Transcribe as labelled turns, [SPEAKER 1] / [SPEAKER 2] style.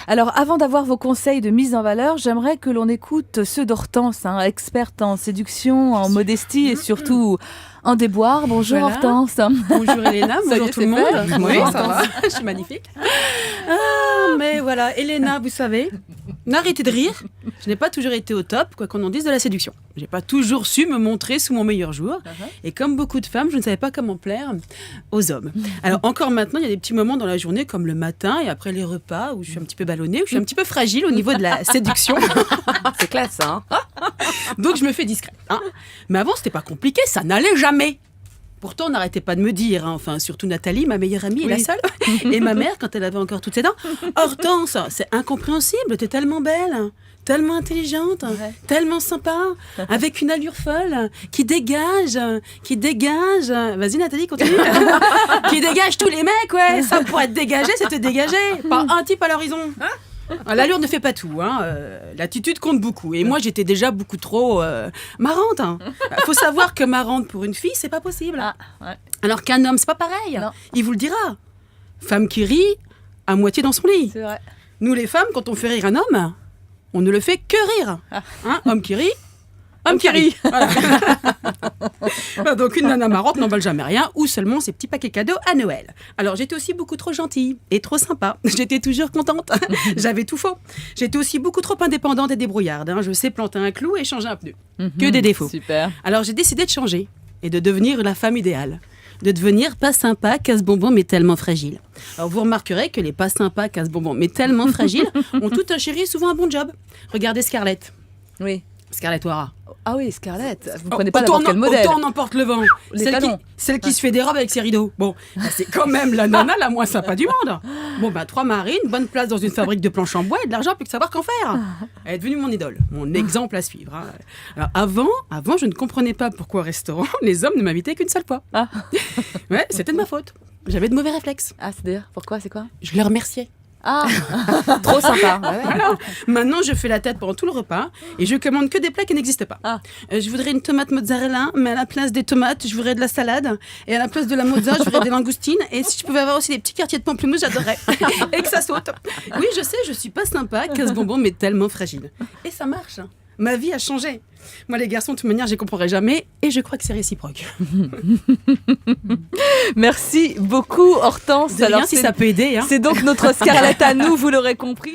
[SPEAKER 1] Alors, avant d'avoir vos conseils de mise en valeur, j'aimerais que l'on écoute ceux d'Hortense, experte en séduction, en modestie et surtout en déboire. Bonjour
[SPEAKER 2] Voilà.
[SPEAKER 1] Hortense.
[SPEAKER 2] Bonjour Elena, bonjour tout le monde.
[SPEAKER 1] fait.
[SPEAKER 2] Oui, ça va, je suis magnifique. Mais voilà, Elena, vous savez, n'arrêtez de rire. Je n'ai pas toujours été au top, quoi qu'on en dise de la séduction. J'ai pas toujours su me montrer sous mon meilleur jour. Et comme beaucoup de femmes, je ne savais pas comment plaire aux hommes. Alors encore maintenant, il y a des petits moments dans la journée, comme le matin et après les repas, où je suis un petit peu ballonnée, où je suis un petit peu fragile au niveau de la séduction.
[SPEAKER 3] C'est classe, hein.
[SPEAKER 2] Donc je me fais discrète. Mais avant, c'était pas compliqué, ça n'allait jamais. Pourtant, on n'arrêtait pas de me dire, enfin, surtout Nathalie, ma meilleure amie, et la seule, et ma mère, quand elle avait encore toutes ses dents, Hortense, c'est incompréhensible, t'es tellement belle, tellement intelligente, tellement sympa, avec une allure folle, qui dégage, vas-y Nathalie, continue, qui dégage tous les mecs, ouais, ça pour être dégagé, c'est te dégager, pas un type à l'horizon. L'allure ne fait pas tout, l'attitude compte beaucoup. Et moi, j'étais déjà beaucoup trop marrante. Faut savoir que marrante pour une fille, c'est pas possible. Alors qu'un homme, c'est pas pareil.
[SPEAKER 1] Non.
[SPEAKER 2] Il vous le dira. Femme qui rit, à moitié dans son lit.
[SPEAKER 1] C'est vrai.
[SPEAKER 2] Nous, les femmes, quand on fait rire un homme, on ne le fait que rire. Homme qui rit, homme qui rit. Voilà. Donc une nana marrante n'emballe jamais rien, ou seulement ses petits paquets cadeaux à Noël. Alors j'étais aussi beaucoup trop gentille et trop sympa. J'étais toujours contente. J'avais tout faux. J'étais aussi beaucoup trop indépendante et débrouillarde. Je sais planter un clou et changer un pneu. Que des défauts.
[SPEAKER 1] Super.
[SPEAKER 2] Alors j'ai décidé de changer et de devenir la femme idéale. De devenir pas sympa, casse-bonbon, mais tellement fragile. Alors vous remarquerez que les pas sympas, casse-bonbon, mais tellement fragiles, ont tout un chéri, souvent un bon job. Regardez Scarlett.
[SPEAKER 1] Oui.
[SPEAKER 2] Scarlett O'Hara.
[SPEAKER 1] Ah oui, Scarlett. Vous prenez pas n'importe quel modèle.
[SPEAKER 2] Autant n'emporte le vent.
[SPEAKER 1] Les
[SPEAKER 2] Celle
[SPEAKER 1] talons.
[SPEAKER 2] qui se fait des robes avec ses rideaux. Bon, c'est quand même la nana la moins sympa du monde. Bon, 3 marines, bonne place dans une fabrique de planches en bois et de l'argent, plus que savoir qu'en faire. Elle est devenue mon idole, mon exemple à suivre. Alors avant, je ne comprenais pas pourquoi au restaurant, les hommes ne m'invitaient qu'une seule fois. Ouais, c'était de ma faute. J'avais de mauvais réflexes.
[SPEAKER 1] C'est-à-dire, pourquoi, c'est quoi?
[SPEAKER 2] Je les remerciais.
[SPEAKER 1] Trop sympa.
[SPEAKER 2] Voilà. Maintenant, je fais la tête pendant tout le repas et je commande que des plats qui n'existent pas. Je voudrais une tomate mozzarella, mais à la place des tomates, je voudrais de la salade. Et à la place de la mozza, je voudrais des langoustines. Et si je pouvais avoir aussi des petits quartiers de pamplemousse, j'adorerais. Et que ça saute. Oui, je sais, je suis pas sympa, casse-bonbon, mais tellement fragile. Et ça marche. Ma vie a changé. Moi, les garçons, de toute manière, je ne comprendrai jamais. Et je crois que c'est réciproque.
[SPEAKER 1] Merci beaucoup, Hortense.
[SPEAKER 2] De rien, si ça peut aider.
[SPEAKER 1] C'est donc notre Scarlett à nous, vous l'aurez compris.